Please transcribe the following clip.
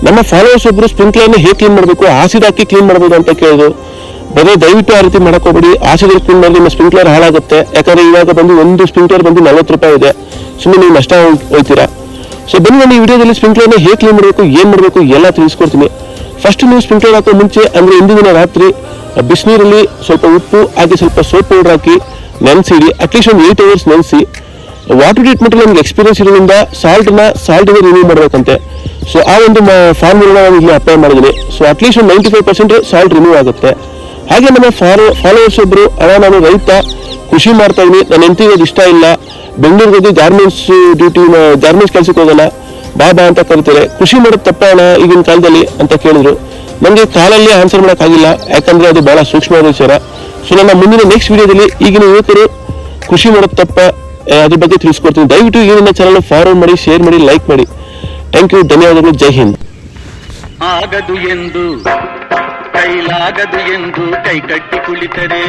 ನಮ್ಮ ಫಾಲೋವರ್ಸ್ ಒಬ್ರು ಸ್ಪ್ರಿಂಕ್ಲರ್ನ ಹೇಗೆ ಕ್ಲೀನ್ ಮಾಡಬೇಕು, ಆಸಿಡ್ ಹಾಕಿ ಕ್ಲೀನ್ ಮಾಡ್ಬೋದು ಅಂತ ಕೇಳಿದ್ರು. ಬರೀ ದಯವಿಟ್ಟು ಆ ರೀತಿ ಮಾಡಕ್ ಹೋಗ್ಬೇಡಿ. ಆಸಿಡ್ ಕ್ಲೀನ್ ಮಾಡಿ ನಿಮ್ಮ ಸ್ಪ್ರಿಂಕ್ಲರ್ ಹಾಳಾಗುತ್ತೆ. ಯಾಕಂದ್ರೆ ಇವಾಗ ಬಂದು ಒಂದು ಸ್ಪ್ರಿಂಕ್ಲರ್ ಬಂದು 40 ರೂಪಾಯಿ ಇದೆ. ಸುಮ್ಮನೆ ನೀವು ನಷ್ಟ ಹೋಗ್ತೀರಾ. ಸೊ ಬನ್ನಿ ನಾನು ಈ ವಿಡಿಯೋದಲ್ಲಿ ಸ್ಪ್ರಿಂಕ್ಲರ್ನ ಹೇಗೆ ಕ್ಲೀನ್ ಮಾಡಬೇಕು, ಏನ್ ಮಾಡಬೇಕು ಎಲ್ಲ ತಿಳಿಸ್ಕೊಡ್ತೀನಿ. ಫಸ್ಟ್ ನೀವು ಸ್ಪ್ರಿಂಕ್ಲರ್ ಹಾಕೋ ಮುಂಚೆ ಅಂದ್ರೆ ಹಿಂದಿನ ದಿನ ರಾತ್ರಿ ಬಿಸಿನೀರಲ್ಲಿ ಸ್ವಲ್ಪ ಉಪ್ಪು ಹಾಕಿ ಸ್ವಲ್ಪ ಸೋಪ್ ಪೌಡರ್ ಹಾಕಿ ನೆನೆಸಿಡಿ. ಅಟ್ಲೀಸ್ಟ್ ಒಂದು 8 hours ನೆನೆಸಿ. ವಾಟರ್ ಟ್ರೀಟ್ಮೆಂಟ್ ನಮ್ಗೆ ಎಕ್ಸ್ಪೀರಿಯನ್ಸ್ ಇರೋದ್ರಿಂದ ಸಾಲ್ಟ್ಗೆ ರಿಮೂವ್ ಮಾಡಬೇಕಂತೆ. ಸೊ ಆ ಒಂದು ಫಾರ್ಮುಲಾ ನಾನು ಇಲ್ಲಿ ಅಪ್ಲೈ ಮಾಡಿದ್ದೀನಿ. ಸೊ ಅಟ್ಲೀಸ್ಟ್ ಒಂದು 95% ಸಾಲ್ಟ್ ರಿಮೂವ್ ಆಗುತ್ತೆ. ಹಾಗೆ ನಮ್ಮ ಫಾಲೋವರ್ಸ್ ಒಬ್ರು, ಅಣ್ಣ ನಾನು ರೈತ, ಕೃಷಿ ಮಾಡ್ತಾ ಇದೀನಿ, ನನ್ನ ಹೆಂಡತಿಗೆ ಅದು ಇಷ್ಟ ಇಲ್ಲ, ಬೆಂಗಳೂರಿಗೆ ಗಾರ್ಮೆಂಟ್ಸ್ ಕೆಲಸಕ್ಕೆ ಹೋಗೋಣ ಬಾ ಅಂತ ಕರಿತಾರೆ, ಕೃಷಿ ಮಾಡೋದು ತಪ್ಪ ಅಣ್ಣ ಈಗಿನ ಕಾಲದಲ್ಲಿ ಅಂತ ಕೇಳಿದ್ರು. ನನಗೆ ಕಾಲಲ್ಲಿ ಆನ್ಸರ್ ಮಾಡೋಕ್ಕಾಗಿಲ್ಲ, ಯಾಕಂದ್ರೆ ಅದು ಬಹಳ ಸೂಕ್ಷ್ಮವಾದ ವಿಚಾರ. ಸೊ ನನ್ನ ಮುಂದಿನ ನೆಕ್ಸ್ಟ್ ವಿಡಿಯೋದಲ್ಲಿ ಈಗಿನ ಯುವಕರು ಕೃಷಿ ಮಾಡೋದು ತಪ್ಪ ಅದ್ರ ಬಗ್ಗೆ ತಿಳಿಸ್ಕೊಡ್ತೀನಿ. ದಯವಿಟ್ಟು ಈಗಿನ ಚಾನಲ್ ಫಾರ್ವರ್ಡ್ ಮಾಡಿ, ಶೇರ್ ಮಾಡಿ, ಲೈಕ್ ಮಾಡಿ. ಥ್ಯಾಂಕ್ ಯು, ಧನ್ಯವಾದಗಳು, ಜೈ ಹಿಂದ್. ಆಗದು ಎಂದು ಕೈಲಾಗದು ಎಂದು ಕೈ ಕಟ್ಟಿ ಕುಳಿತರೆ